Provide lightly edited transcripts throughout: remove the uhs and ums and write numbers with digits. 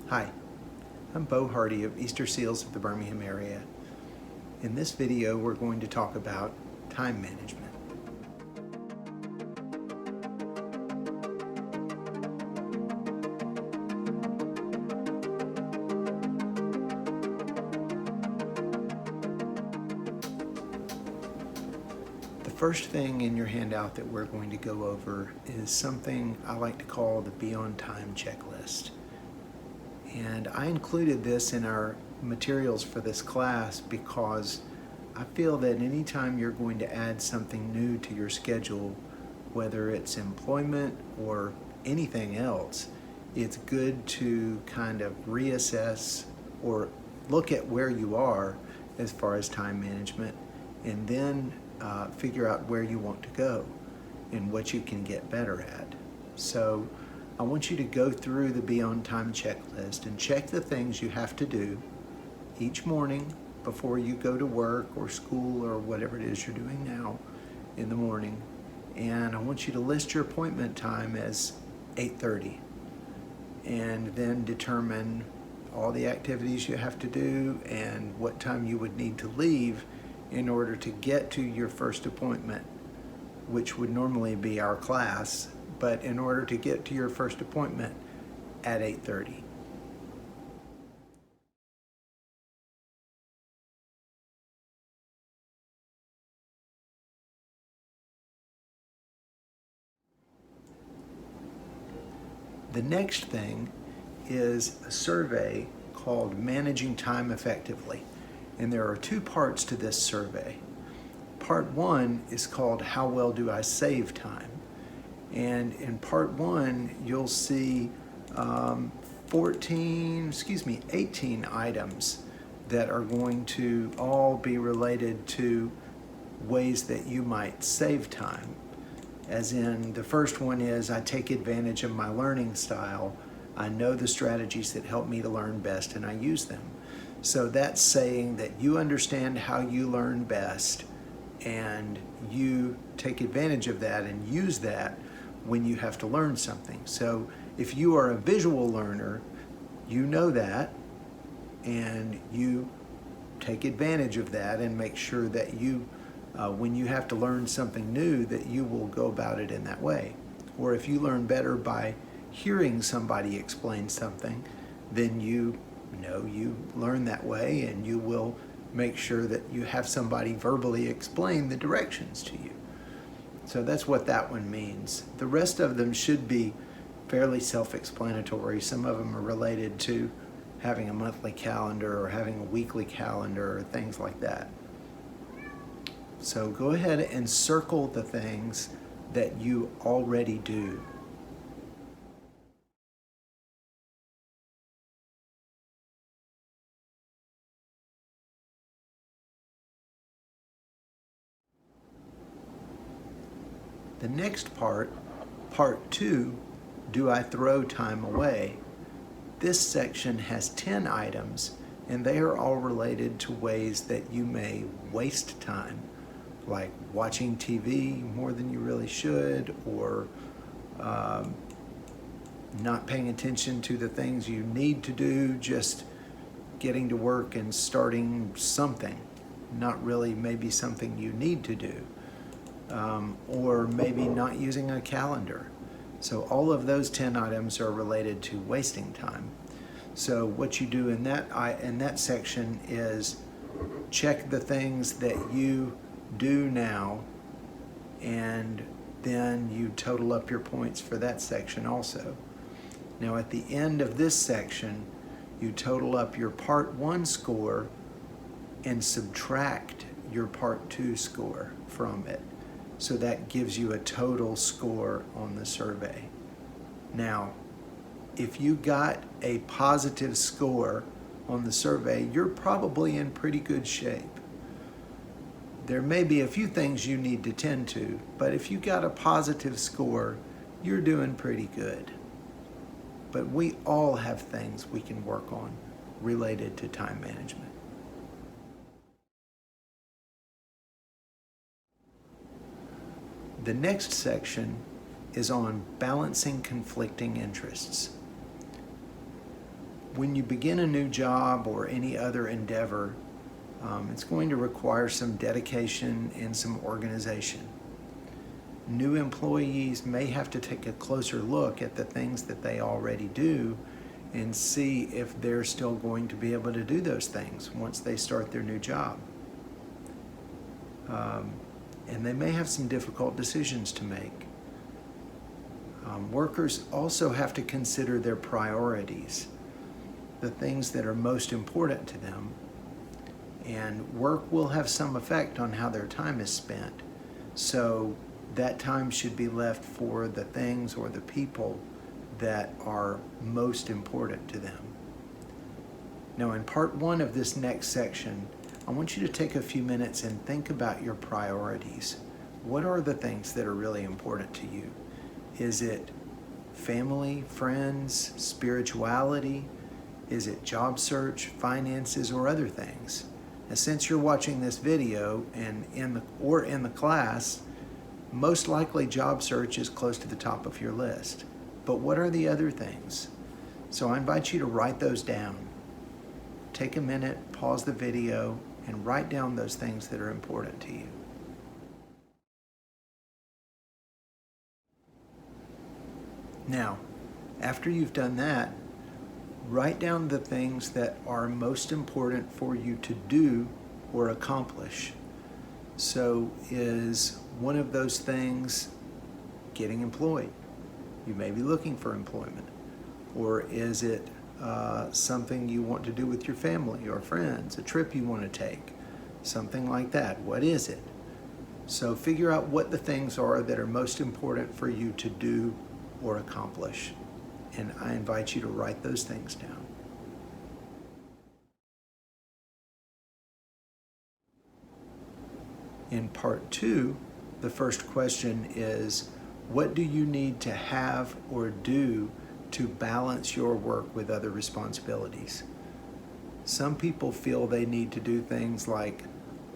Hi, I'm Bo Hardy of Easterseals of the Birmingham Area. In this video, we're going to talk about time management. The first thing in your handout that we're going to go over is something I like to call the Be On Time checklist. And I included this in our materials for this class because I feel that anytime you're going to add something new to your schedule, whether it's employment or anything else, it's good to kind of reassess or look at where you are as far as time management, and then figure out where you want to go and what you can get better at. So I want you to go through the Be On Time checklist and check the things you have to do each morning before you go to work or school or whatever it is you're doing now in the morning. And I want you to list your appointment time as 8:30, and then determine all the activities you have to do and what time you would need to leave in order to get to your first appointment, which would normally be our class, but in order to get to your first appointment at 8:30. The next thing is a survey called Managing Time Effectively. And there are two parts to this survey. Part one is called How Well Do I Save Time? And in part one, you'll see 18 items that are going to all be related to ways that you might save time. As in, the first one is, I take advantage of my learning style. I know the strategies that help me to learn best and I use them. So that's saying that you understand how you learn best and you take advantage of that and use that when you have to learn something. So if you are a visual learner, you know that and you take advantage of that and make sure that you, when you have to learn something new, that you will go about it in that way. Or if you learn better by hearing somebody explain something, then you learn that way, and you will make sure that you have somebody verbally explain the directions to you. So that's what that one means. The rest of them should be fairly self-explanatory. Some of them are related to having a monthly calendar or having a weekly calendar or things like that. So go ahead and circle the things that you already do. The next part, part two, do I throw time away? This section has 10 items, and they are all related to ways that you may waste time, like watching TV more than you really should, or not paying attention to the things you need to do, just getting to work and starting something, not really maybe something you need to do. Or maybe not using a calendar. So all of those 10 items are related to wasting time. So what you do in that section is check the things that you do now, and then you total up your points for that section also. Now at the end of this section, you total up your part one score and subtract your part two score from it. So that gives you a total score on the survey. Now, if you got a positive score on the survey, you're probably in pretty good shape. There may be a few things you need to tend to, but if you got a positive score, you're doing pretty good. But we all have things we can work on related to time management. The next section is on balancing conflicting interests. when you begin a new job or any other endeavor, it's going to require some dedication and some organization. New employees may have to take a closer look at the things that they already do and see if they're still going to be able to do those things once they start their new job. And they may have some difficult decisions to make. Workers also have to consider their priorities, the things that are most important to them. And work will have some effect on how their time is spent. So that time should be left for the things or the people that are most important to them. Now, in part 1 of this next section, I want you to take a few minutes and think about your priorities. What are the things that are really important to you? Is it family, friends, spirituality? Is it job search, finances, or other things? And since you're watching this video and in the class, most likely job search is close to the top of your list. But what are the other things? So I invite you to write those down. Take a minute, pause the video, and write down those things that are important to you. Now, after you've done that, write down the things that are most important for you to do or accomplish. So is one of those things getting employed? You may be looking for employment. Or is it something you want to do with your family or friends, a trip you want to take, something like that? What is it? So figure out what the things are that are most important for you to do or accomplish. And I invite you to write those things down. In part 2, the first question is, what do you need to have or do to balance your work with other responsibilities? Some people feel they need to do things like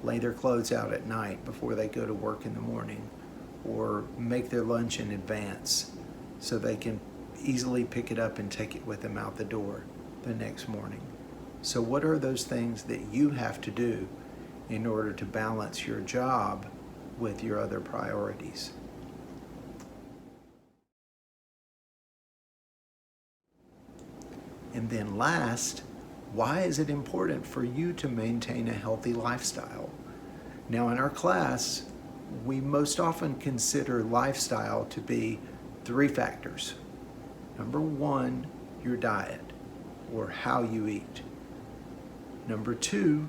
lay their clothes out at night before they go to work in the morning, or make their lunch in advance so they can easily pick it up and take it with them out the door the next morning. So what are those things that you have to do in order to balance your job with your other priorities? And then last, why is it important for you to maintain a healthy lifestyle? Now, in our class, we most often consider lifestyle to be 3 factors. Number 1, your diet, or how you eat. Number 2,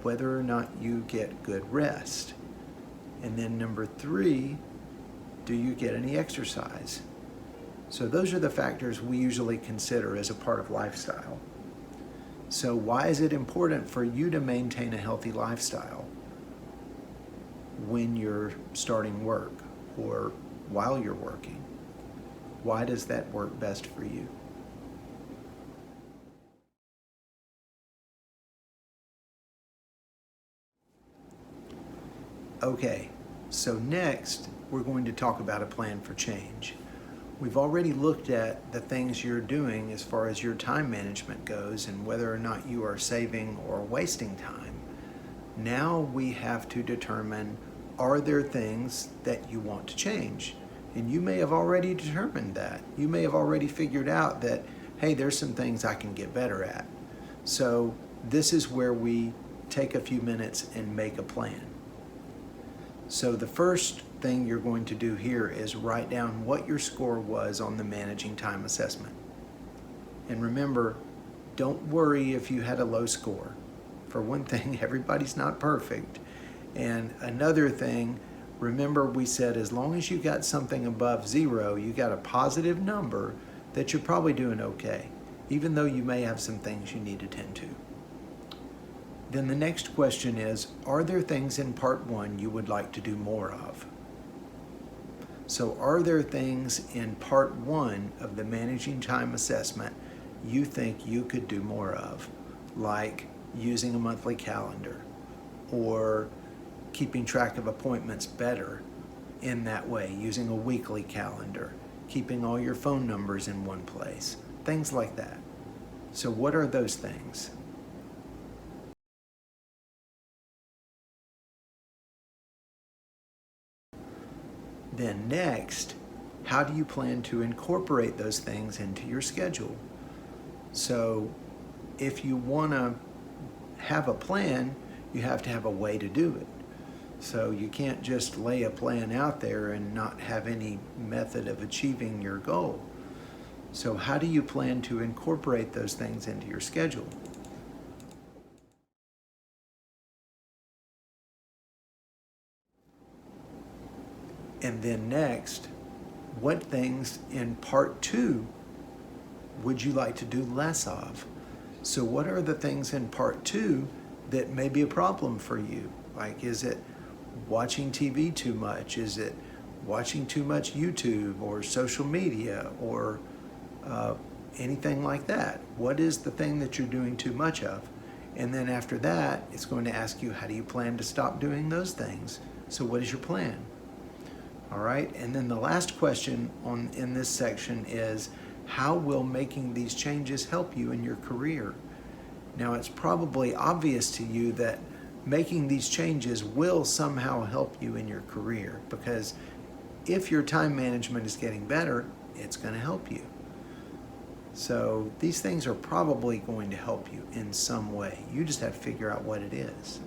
whether or not you get good rest. And then number 3, do you get any exercise? So those are the factors we usually consider as a part of lifestyle. So why is it important for you to maintain a healthy lifestyle when you're starting work or while you're working? Why does that work best for you? Okay, so next we're going to talk about a plan for change. We've already looked at the things you're doing as far as your time management goes and whether or not you are saving or wasting time. Now we have to determine, are there things that you want to change? And you may have already determined that. You may have already figured out that, hey, there's some things I can get better at. So this is where we take a few minutes and make a plan. So the first thing you're going to do here is write down what your score was on the managing time assessment. And remember, don't worry if you had a low score. For one thing, everybody's not perfect. And another thing, remember we said as long as you got something above 0, you got a positive number, that you're probably doing okay, even though you may have some things you need to tend to. Then the next question is, are there things in part 1 you would like to do more of? So are there things in part 1 of the managing time assessment you think you could do more of? Like using a monthly calendar or keeping track of appointments better in that way, using a weekly calendar, keeping all your phone numbers in one place, things like that. So what are those things? Then next, how do you plan to incorporate those things into your schedule? So if you want to have a plan, you have to have a way to do it. So you can't just lay a plan out there and not have any method of achieving your goal. So how do you plan to incorporate those things into your schedule? And then next, what things in part 2 would you like to do less of? So what are the things in part 2 that may be a problem for you? Like, is it watching TV too much? Is it watching too much YouTube or social media or anything like that? What is the thing that you're doing too much of? And then after that, it's going to ask you, how do you plan to stop doing those things? So what is your plan? All right, and then the last question in this section is, how will making these changes help you in your career? Now, it's probably obvious to you that making these changes will somehow help you in your career, because if your time management is getting better, it's going to help you. So these things are probably going to help you in some way. You just have to figure out what it is.